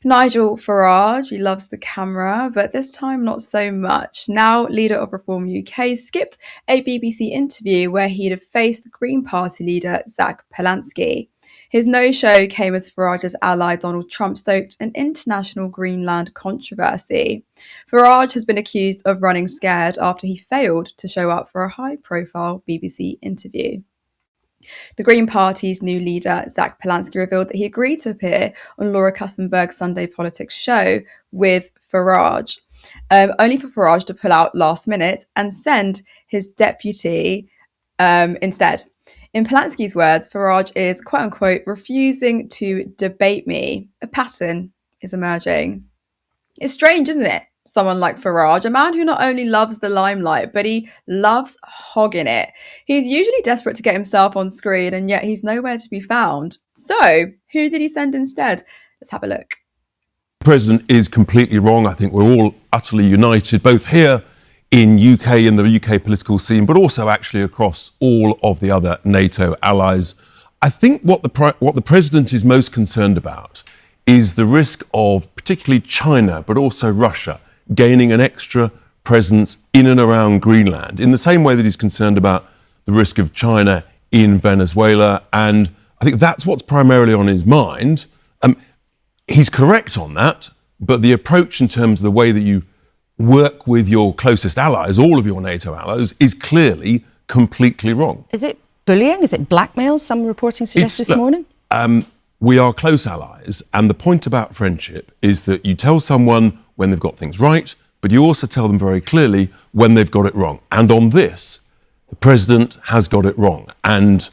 Nigel Farage, he loves the camera, but this time not so much. Now, leader of Reform UK skipped a BBC interview where he'd have faced the Green Party leader Zack Palansky. His no-show came as Farage's ally Donald Trump stoked an international Greenland controversy. Farage has been accused of running scared after he failed to show up for a high-profile BBC interview. The Green Party's new leader, Zack Palansky, revealed that he agreed to appear on Laura Kussenberg's Sunday Politics show with Farage, only for Farage to pull out last minute and send his deputy instead. In Palansky's words, Farage is, quote unquote, refusing to debate me. A pattern is emerging. It's strange, isn't it? Someone like Farage, a man who not only loves the limelight, but he loves hogging it. He's usually desperate to get himself on screen, and yet he's nowhere to be found. So, who did he send instead? Let's have a look. The president is completely wrong. I think we're all utterly united, both here in the UK political scene, but also actually across all of the other NATO allies. I think what the president is most concerned about is the risk of particularly China, but also Russia, gaining an extra presence in and around Greenland, in the same way that he's concerned about the risk of China in Venezuela. And I think that's what's primarily on his mind. He's correct on that, but the approach in terms of the way that you work with your closest allies, all of your NATO allies, is clearly completely wrong. Is it bullying? Is it blackmail? Some reporting suggests this morning. We are close allies, and the point about friendship is that you tell someone when they've got things right, but you also tell them very clearly when they've got it wrong. And on this, the president has got it wrong. And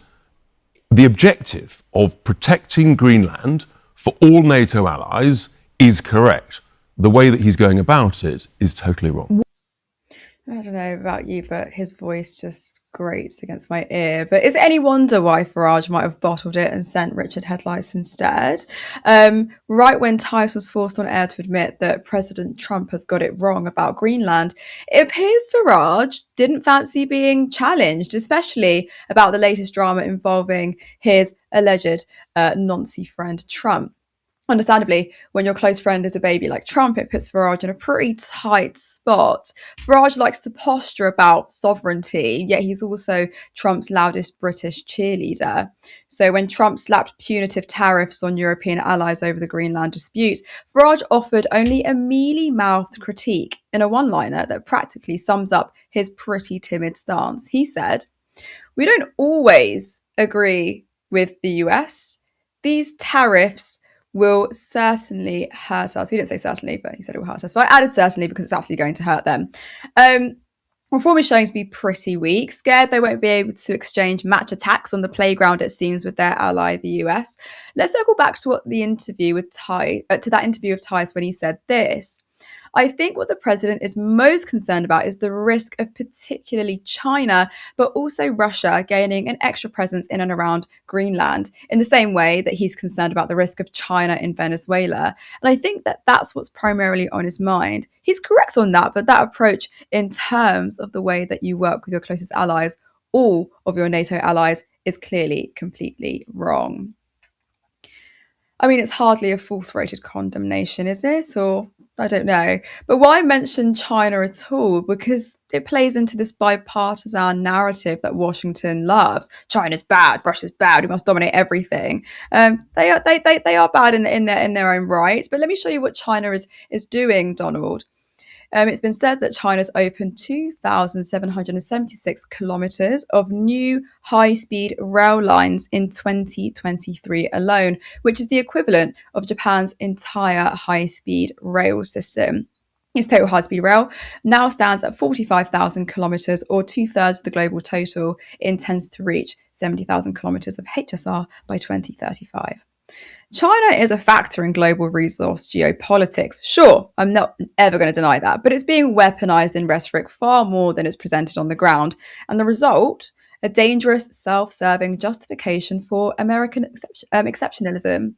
the objective of protecting Greenland for all NATO allies is correct. The way that he's going about it is totally wrong. I don't know about you, but his voice just grates against my ear. But is it any wonder why Farage might have bottled it and sent Richard headlights instead? Right when Tice was forced on air to admit that President Trump has got it wrong about Greenland, it appears Farage didn't fancy being challenged, especially about the latest drama involving his alleged Nazi friend Trump. Understandably, when your close friend is a baby like Trump, it puts Farage in a pretty tight spot. Farage likes to posture about sovereignty, yet he's also Trump's loudest British cheerleader. So when Trump slapped punitive tariffs on European allies over the Greenland dispute, Farage offered only a mealy-mouthed critique in a one-liner that practically sums up his pretty timid stance. He said, "We don't always agree with the US. These tariffs will certainly hurt us." He didn't say certainly, but he said it will hurt us. But I added certainly because it's absolutely going to hurt them. Reform is showing to be pretty weak, scared they won't be able to exchange match attacks on the playground, it seems, with their ally, the US. Let's circle back to what the interview with that interview of Tice when he said this. "I think what the president is most concerned about is the risk of particularly China, but also Russia gaining an extra presence in and around Greenland, in the same way that he's concerned about the risk of China in Venezuela." And I think that that's what's primarily on his mind. He's correct on that, but that approach in terms of the way that you work with your closest allies, all of your NATO allies, is clearly completely wrong. I mean, it's hardly a full-throated condemnation, is it? Or I don't know. But why mention China at all? Because it plays into this bipartisan narrative that Washington loves. China's bad, Russia's bad, we must dominate everything. They are bad in their own right. But let me show you what China is doing, Donald. It's been said that China's opened 2,776 kilometres of new high-speed rail lines in 2023 alone, which is the equivalent of Japan's entire high-speed rail system. Its total high-speed rail now stands at 45,000 kilometres, or two-thirds of the global total. It intends to reach 70,000 kilometres of HSR by 2035. China is a factor in global resource geopolitics. Sure, I'm not ever going to deny that, but it's being weaponized in rhetoric far more than is presented on the ground. And the result, a dangerous, self-serving justification for American exceptionalism.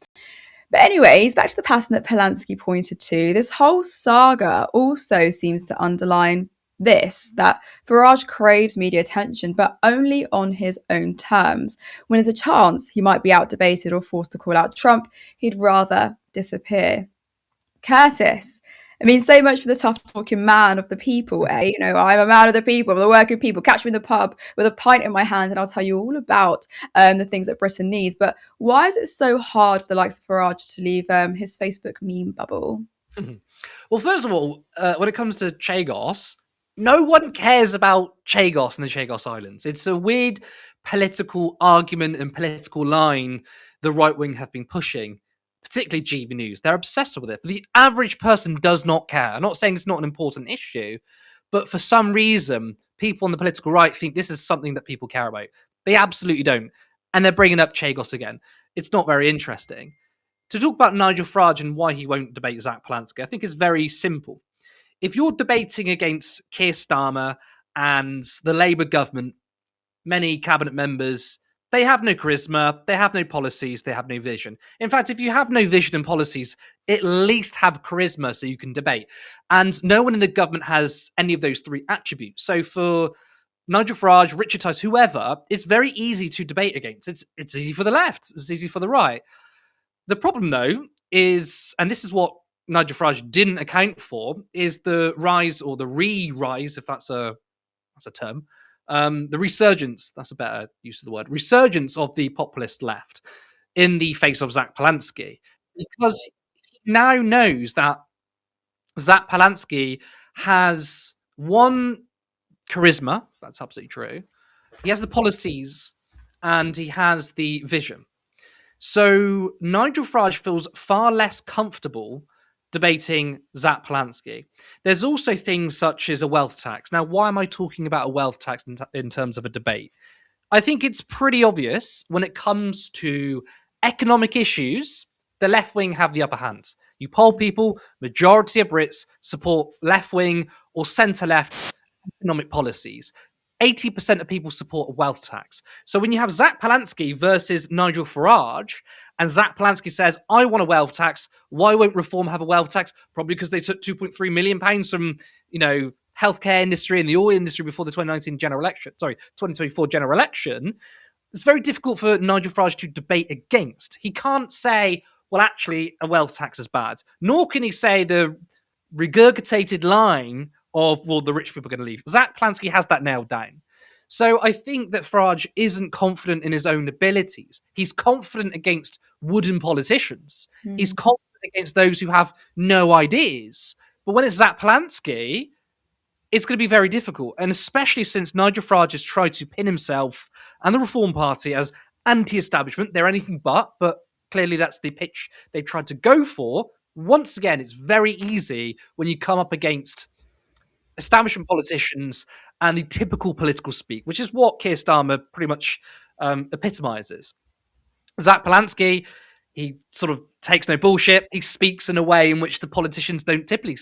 But anyways, back to the pattern that Palansky pointed to. This whole saga also seems to underline this, that Farage craves media attention, but only on his own terms. When there's a chance he might be out-debated or forced to call out Trump, he'd rather disappear. Curtis. I mean, so much for the tough talking man of the people, eh? You know, I'm a man of the people, of the working people. Catch me in the pub with a pint in my hand, and I'll tell you all about the things that Britain needs. But why is it so hard for the likes of Farage to leave his Facebook meme bubble? Well, first of all, when it comes to Chagos, no one cares about Chagos and the Chagos Islands. It's a weird political argument and political line the right wing have been pushing, particularly GB News. They're obsessed with it. But the average person does not care. I'm not saying it's not an important issue, but for some reason, people on the political right think this is something that people care about. They absolutely don't. And they're bringing up Chagos again. It's not very interesting. To talk about Nigel Farage and why he won't debate Zack Palansky, I think is very simple. If you're debating against Keir Starmer and the Labour government, many cabinet members, they have no charisma, they have no policies, they have no vision. In fact, if you have no vision and policies, at least have charisma so you can debate. And no one in the government has any of those three attributes. So for Nigel Farage, Richard Tice, whoever, it's very easy to debate against. It's easy for the left, it's easy for the right. The problem, though, is, and this is what Nigel Farage didn't account for, is the rise or the re-rise, if that's a term, the resurgence, that's a better use of the word, resurgence of the populist left in the face of Zack Palansky. Because he now knows that Zack Palansky has one, charisma, that's absolutely true. He has the policies and he has the vision. So Nigel Farage feels far less comfortable debating Zack Palansky. There's also things such as a wealth tax. Now, why am I talking about a wealth tax in terms of a debate? I think it's pretty obvious when it comes to economic issues, the left wing have the upper hand. You poll people, majority of Brits support left wing or centre left economic policies. 80% of people support a wealth tax. So when you have Zack Palansky versus Nigel Farage, and Zack Palansky says, I want a wealth tax, why won't Reform have a wealth tax? Probably because they took £2.3 million from, healthcare industry and the oil industry before the 2024 general election. It's very difficult for Nigel Farage to debate against. He can't say, well, actually, a wealth tax is bad. Nor can he say the regurgitated line of, well, the rich people are going to leave. Zack Palansky has that nailed down. So I think that Farage isn't confident in his own abilities. He's confident against wooden politicians. He's confident against those who have no ideas. But when it's Zack Palansky, it's going to be very difficult. And especially since Nigel Farage has tried to pin himself and the Reform Party as anti-establishment. They're anything but clearly that's the pitch they've tried to go for. Once again, it's very easy when you come up against establishment politicians and the typical political speak, which is what Keir Starmer pretty much epitomizes. Zack Palansky, he sort of takes no bullshit. He speaks in a way in which the politicians don't typically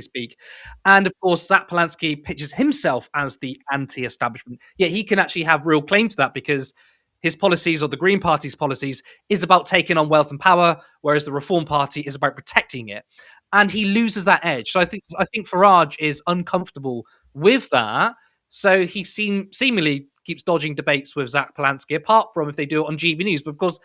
speak. And of course, Zack Palansky pitches himself as the anti-establishment. Yet he can actually have real claim to that because his policies, or the Green Party's policies, is about taking on wealth and power, whereas the Reform Party is about protecting it. And he loses that edge. So I think Farage is uncomfortable with that. So he seemingly keeps dodging debates with Zack Palansky, apart from if they do it on GB News. But of course,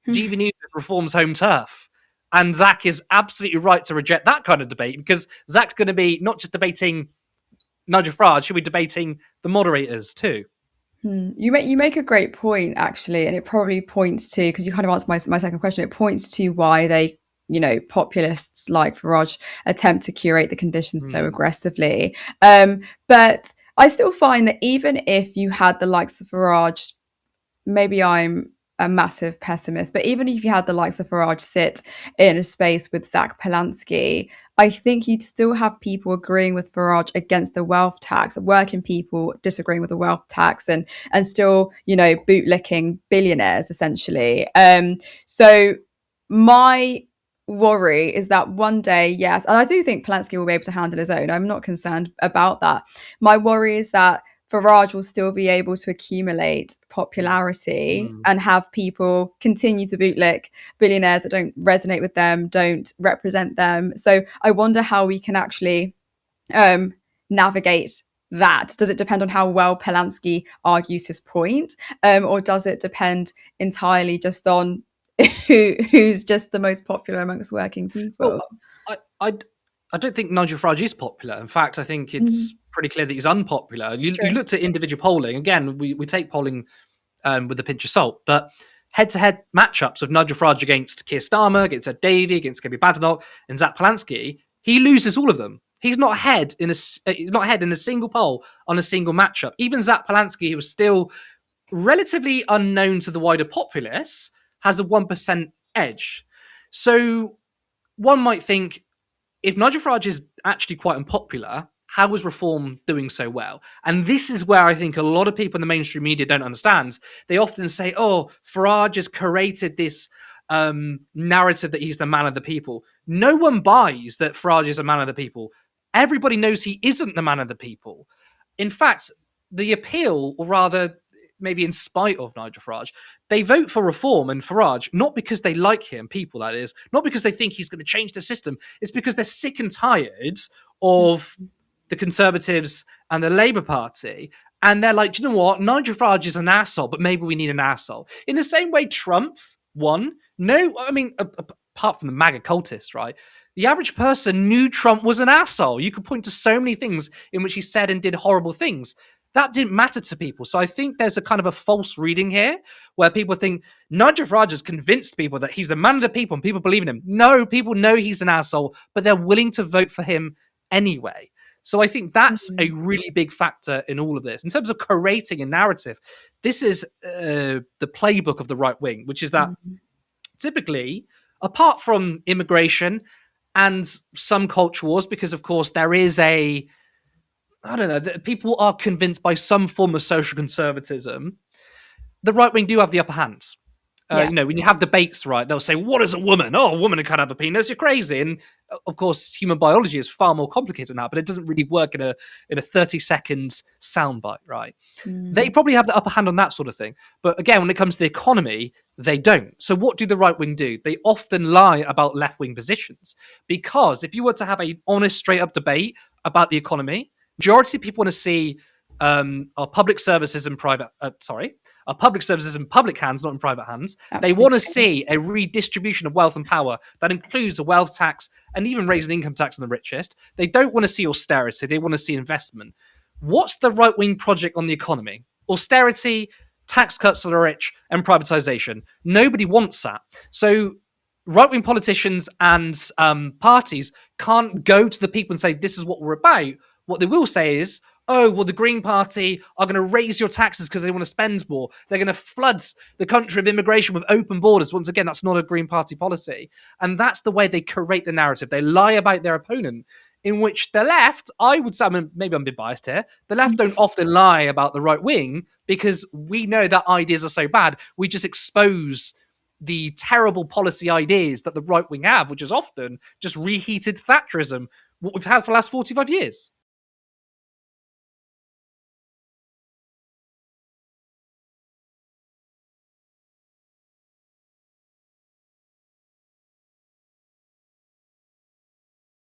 GB News is Reform's home turf. And Zack is absolutely right to reject that kind of debate because Zack's going to be not just debating Nigel Farage, he'll be debating the moderators too. You make a great point, actually, and it probably points to, because you kind of answered my second question, it points to why they, populists like Farage attempt to curate the conditions so aggressively. But I still find that even if you had the likes of Farage, maybe I'm a massive pessimist, but even if you had the likes of Farage sit in a space with Zack Palansky, I think you'd still have people agreeing with Farage against the wealth tax, working people disagreeing with the wealth tax, and still, bootlicking billionaires essentially. So my worry is that one day, yes, and I do think Palansky will be able to handle his own. I'm not concerned about that. My worry is that Farage will still be able to accumulate popularity and have people continue to bootlick billionaires that don't resonate with them, don't represent them. So I wonder how we can actually navigate that. Does it depend on how well Palansky argues his point, or does it depend entirely just on who's just the most popular amongst working people? Well, I don't think Nigel Farage is popular. In fact, I think it's pretty clear that he's unpopular. You looked at individual polling. Again, we take polling with a pinch of salt, but head-to-head matchups of Nigel Farage against Keir Starmer, against Ed Davey, against Kevin Badenoch, and Zack Palansky, he loses all of them. He's not ahead in a single poll on a single matchup. Even Zack Palansky, who was still relatively unknown to the wider populace, has a 1% edge. So one might think, if Nigel Farage is actually quite unpopular, how is Reform doing so well? And this is where I think a lot of people in the mainstream media don't understand. They often say, oh, Farage has created this narrative that he's the man of the people. No one buys that Farage is a man of the people. Everybody knows he isn't the man of the people. In fact, the appeal, or rather, maybe in spite of Nigel Farage, they vote for Reform and Farage, not because they like him, people that is, not because they think he's going to change the system. It's because they're sick and tired of the Conservatives and the Labour Party. And they're like, do you know what? Nigel Farage is an asshole, but maybe we need an asshole. In the same way Trump won. No, I mean, apart from the MAGA cultists, right? The average person knew Trump was an asshole. You could point to so many things in which he said and did horrible things. That didn't matter to people. So I think there's a kind of a false reading here where people think Nigel Farage has convinced people that he's a man of the people and people believe in him. No, people know he's an asshole, but they're willing to vote for him anyway. So I think that's a really big factor in all of this. In terms of creating a narrative, this is the playbook of the right wing, which is that typically, apart from immigration and some culture wars, because of course there is I don't know, people are convinced by some form of social conservatism, the right wing do have the upper hand. You know, when you have debates, right, they'll say, what is a woman? Oh, a woman who can't have a penis, you're crazy. And of course, human biology is far more complicated than that, but it doesn't really work in a 30-second soundbite, right? They probably have the upper hand on that sort of thing. But again, when it comes to the economy, they don't. So what do the right wing do? They often lie about left-wing positions. Because if you were to have an honest, straight-up debate about the economy, majority of people want to see our public services in private, our public services in public hands, not in private hands. Absolutely. They want to see a redistribution of wealth and power that includes a wealth tax and even raise an income tax on the richest. They don't want to see austerity. They want to see investment. What's the right-wing project on the economy? Austerity, tax cuts for the rich, and privatization. Nobody wants that. So right-wing politicians and parties can't go to the people and say, this is what we're about. What they will say is, oh, well, the Green Party are going to raise your taxes because they want to spend more. They're going to flood the country of immigration with open borders. Once again, that's not a Green Party policy. And that's the way they create the narrative. They lie about their opponent, in which the left, I would say, maybe I'm a bit biased here, the left don't often lie about the right wing because we know that ideas are so bad. We just expose the terrible policy ideas that the right wing have, which is often just reheated Thatcherism, what we've had for the last 45 years.